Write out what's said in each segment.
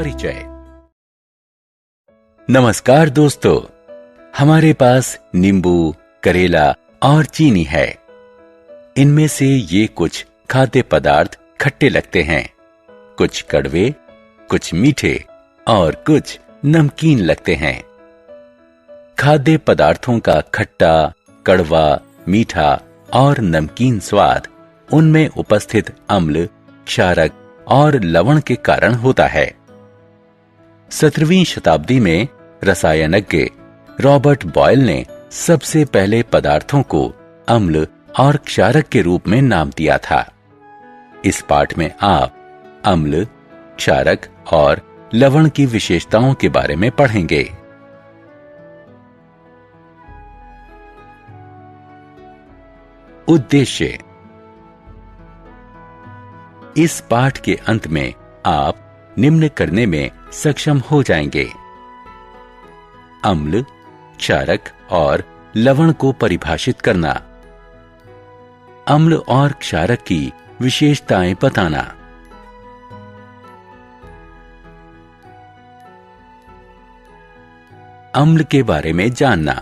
परिचय। नमस्कार दोस्तों, हमारे पास नींबू, करेला और चीनी है। इनमें से ये कुछ खाद्य पदार्थ खट्टे लगते हैं, कुछ कड़वे, कुछ मीठे और कुछ नमकीन लगते हैं। खाद्य पदार्थों का खट्टा, कड़वा, मीठा और नमकीन स्वाद उनमें उपस्थित अम्ल, क्षारक और लवण के कारण होता है। 17वीं शताब्दी में रसायनज्ञ रॉबर्ट बॉयल ने सबसे पहले पदार्थों को अम्ल और क्षारक के रूप में नाम दिया था। इस पाठ में आप अम्ल, क्षारक और लवण की विशेषताओं के बारे में पढ़ेंगे। उद्देश्य। इस पाठ के अंत में आप निम्न करने में सक्षम हो जाएंगे: अम्ल, क्षारक और लवण को परिभाषित करना, अम्ल और क्षारक की विशेषताएं बताना, अम्ल के बारे में जानना।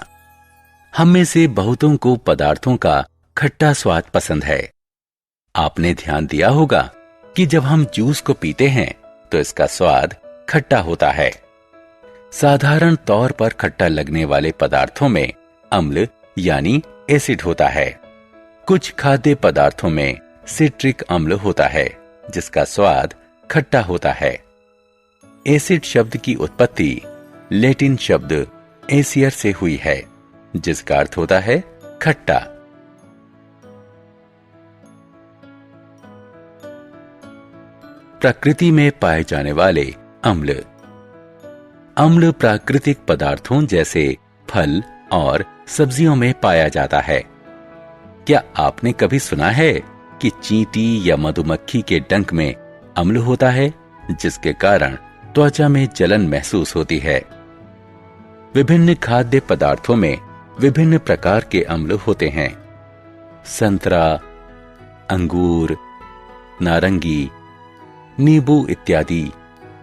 हम में से बहुतों को पदार्थों का खट्टा स्वाद पसंद है। आपने ध्यान दिया होगा कि जब हम जूस को पीते हैं तो इसका स्वाद खट्टा होता है। साधारण तौर पर खट्टा लगने वाले पदार्थों में अम्ल यानी एसिड होता है। कुछ खाद्य पदार्थों में सिट्रिक अम्ल होता है जिसका स्वाद खट्टा होता है। एसिड शब्द की उत्पत्ति लैटिन शब्द एसियर से हुई है जिसका अर्थ होता है खट्टा। प्रकृति में पाए जाने वाले अम्ल। अम्ल प्राकृतिक पदार्थों जैसे फल और सब्जियों में पाया जाता है। क्या आपने कभी सुना है कि चींटी या मधुमक्खी के डंक में अम्ल होता है जिसके कारण त्वचा में जलन महसूस होती है? विभिन्न खाद्य पदार्थों में विभिन्न प्रकार के अम्ल होते हैं। संतरा, अंगूर, नारंगी, नींबू इत्यादि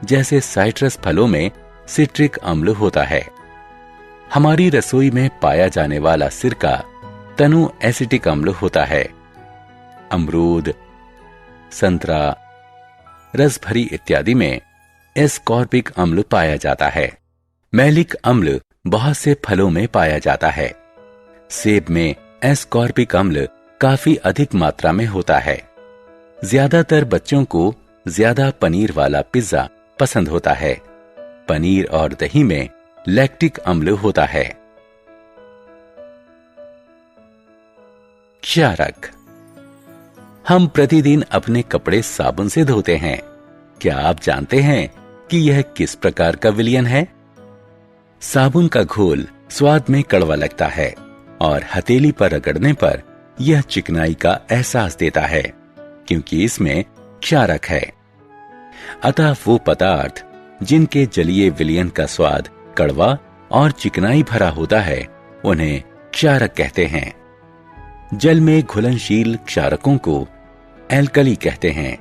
जैसे साइट्रस फलों में सिट्रिक अम्ल होता है। हमारी रसोई में पाया जाने वाला सिरका तनु एसिटिक अम्ल होता है। अमरूद, संतरा, रसभरी इत्यादि में एस्कॉर्बिक अम्ल पाया जाता है। मैलिक अम्ल बहुत से फलों में पाया जाता है। सेब में एस्कॉर्बिक अम्ल काफी अधिक मात्रा में होता है। ज्यादातर बच्चों को ज्यादा पनीर वाला पिज्जा पसंद होता है। पनीर और दही में लैक्टिक अम्ल होता है। क्षारक। हम प्रतिदिन अपने कपड़े साबुन से धोते हैं। क्या आप जानते हैं कि यह किस प्रकार का विलयन है? साबुन का घोल स्वाद में कड़वा लगता है और हथेली पर रगड़ने पर यह चिकनाई का एहसास देता है क्योंकि इसमें क्षारक है। अतः वो पदार्थ जिनके जलीय विलयन का स्वाद कड़वा और चिकनाई भरा होता है उन्हें क्षारक कहते हैं। जल में घुलनशील क्षारकों को एल्कली कहते हैं।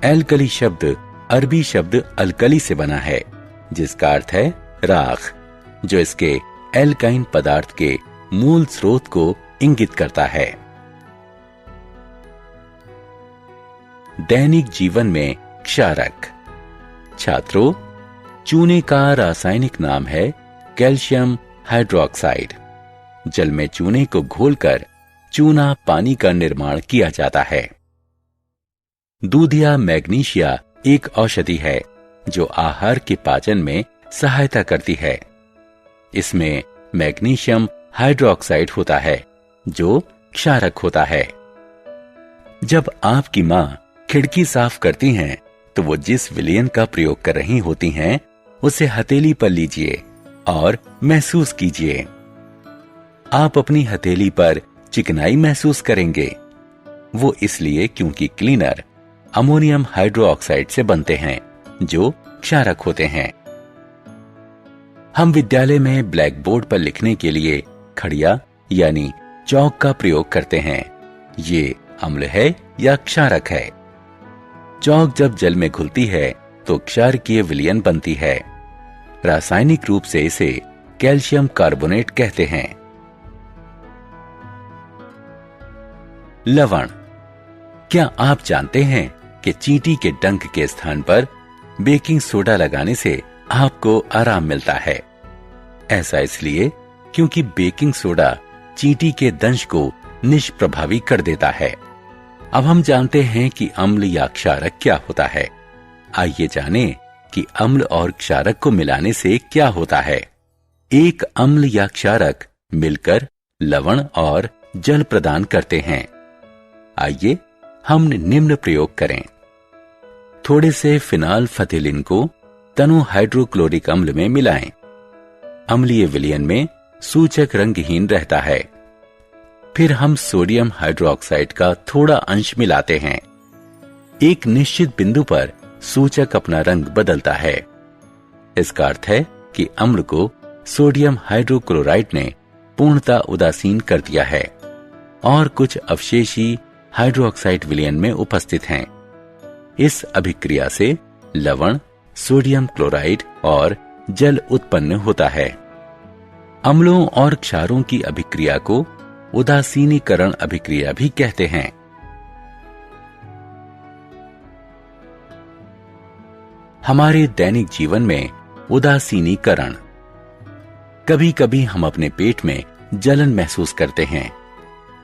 एल्कली शब्द अरबी शब्द अल्कली से बना है जिसका अर्थ है राख, जो इसके एल्काइन पदार्थ के मूल स्रोत को इंगित करता है। दैनिक जीवन में क्षारक। छात्रों, चूने का रासायनिक नाम है कैल्शियम हाइड्रोक्साइड। जल में चूने को घोलकर चूना पानी का निर्माण किया जाता है। दूधिया मैग्नीशिया एक औषधि है जो आहार के पाचन में सहायता करती है। इसमें मैग्नीशियम हाइड्रोक्साइड होता है जो क्षारक होता है। जब आपकी मां खिड़की साफ करती हैं तो वो जिस विलयन का प्रयोग कर रही होती हैं उसे हथेली पर लीजिए और महसूस कीजिए। आप अपनी हथेली पर चिकनाई महसूस करेंगे। वो इसलिए क्योंकि क्लीनर अमोनियम हाइड्रोक्साइड से बनते हैं जो क्षारक होते हैं। हम विद्यालय में ब्लैक बोर्ड पर लिखने के लिए खड़िया यानी चौक का प्रयोग करते हैं। ये अम्ल है या क्षारक है? चौक जब जल में घुलती है तो क्षारकीय विलयन बनती है। रासायनिक रूप से इसे कैल्शियम कार्बोनेट कहते हैं। लवण। क्या आप जानते हैं कि चींटी के डंक के स्थान पर बेकिंग सोडा लगाने से आपको आराम मिलता है? ऐसा इसलिए क्योंकि बेकिंग सोडा चींटी के दंश को निष्प्रभावी कर देता है। अब हम जानते हैं कि अम्ल या क्षारक क्या होता है। आइए जानें कि अम्ल और क्षारक को मिलाने से क्या होता है। एक अम्ल या क्षारक मिलकर लवण और जल प्रदान करते हैं। आइए हम निम्न प्रयोग करें। थोड़े से फिनाल्फथिलीन को तनु हाइड्रोक्लोरिक अम्ल में मिलाएं। अम्लीय विलयन में सूचक रंगहीन रहता है। फिर हम सोडियम हाइड्रोक्साइड का थोड़ा अंश मिलाते हैं। एक निश्चित बिंदु पर सूचक अपना रंग बदलता है। इसका अर्थ है कि अम्ल को सोडियम हाइड्रोक्लोराइड ने पूर्णतः उदासीन कर दिया है और कुछ अवशेषी हाइड्रोक्साइड विलयन में उपस्थित हैं। इस अभिक्रिया से लवण, सोडियम क्लोराइड और जल उत्पन्न होता है। अम्लों और क्षारों की अभिक्रिया को उदासीनीकरण अभिक्रिया भी कहते हैं। हमारे दैनिक जीवन में उदासीनीकरण। कभी कभी हम अपने पेट में जलन महसूस करते हैं।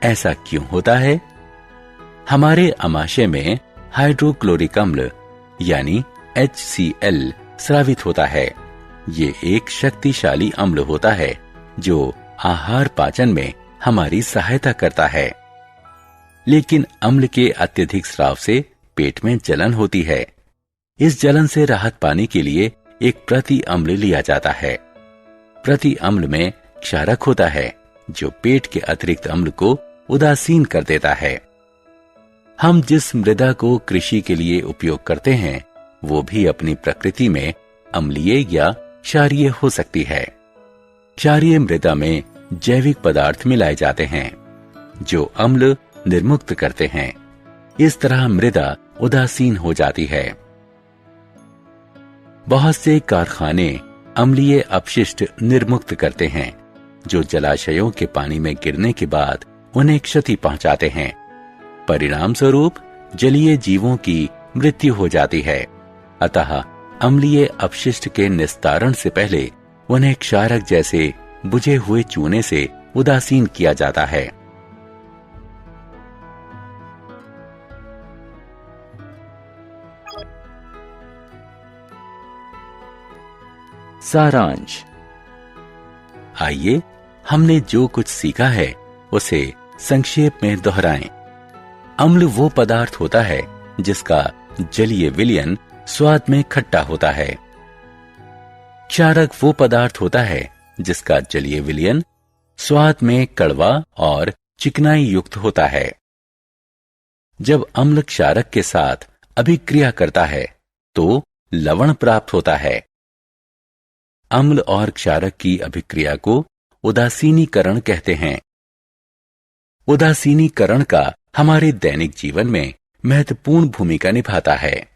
ऐसा क्यों होता है? हमारे आमाशय में हाइड्रोक्लोरिक अम्ल यानी HCl स्रावित होता है। ये एक शक्तिशाली अम्ल होता है जो आहार पाचन में हमारी सहायता करता है। लेकिन अम्ल के अत्यधिक स्राव से पेट में जलन होती है। इस जलन से राहत पाने के लिए एक प्रति अम्ल लिया जाता है। प्रति अम्ल में क्षारक होता है जो पेट के अतिरिक्त अम्ल को उदासीन कर देता है। हम जिस मृदा को कृषि के लिए उपयोग करते हैं वो भी अपनी प्रकृति में अम्लीय या क्षारीय हो सकती है। क्षारीय मृदा में जैविक पदार्थ मिलाए जाते हैं जो अम्ल निर्मुक्त करते हैं। इस तरह मृदा उदासीन हो जाती है। बहुत से कारखाने अम्लीय अपशिष्ट निर्मुक्त करते हैं जो जलाशयों के पानी में गिरने के बाद उन्हें क्षति पहुंचाते हैं। परिणाम स्वरूप जलीय जीवों की मृत्यु हो जाती है। अतः अम्लीय अपशिष्ट के निस्तारण से पहले उन्हें क्षारक जैसे बुझे हुए चूने से उदासीन किया जाता है। सारांश। आइए हमने जो कुछ सीखा है उसे संक्षेप में दोहराएं। अम्ल वो पदार्थ होता है जिसका जलीय विलयन स्वाद में खट्टा होता है। क्षारक वो पदार्थ होता है जिसका जलीय विलयन स्वाद में कड़वा और चिकनाई युक्त होता है। जब अम्ल क्षारक के साथ अभिक्रिया करता है तो लवण प्राप्त होता है। अम्ल और क्षारक की अभिक्रिया को उदासीनीकरण कहते हैं। उदासीनीकरण का हमारे दैनिक जीवन में महत्वपूर्ण भूमिका निभाता है।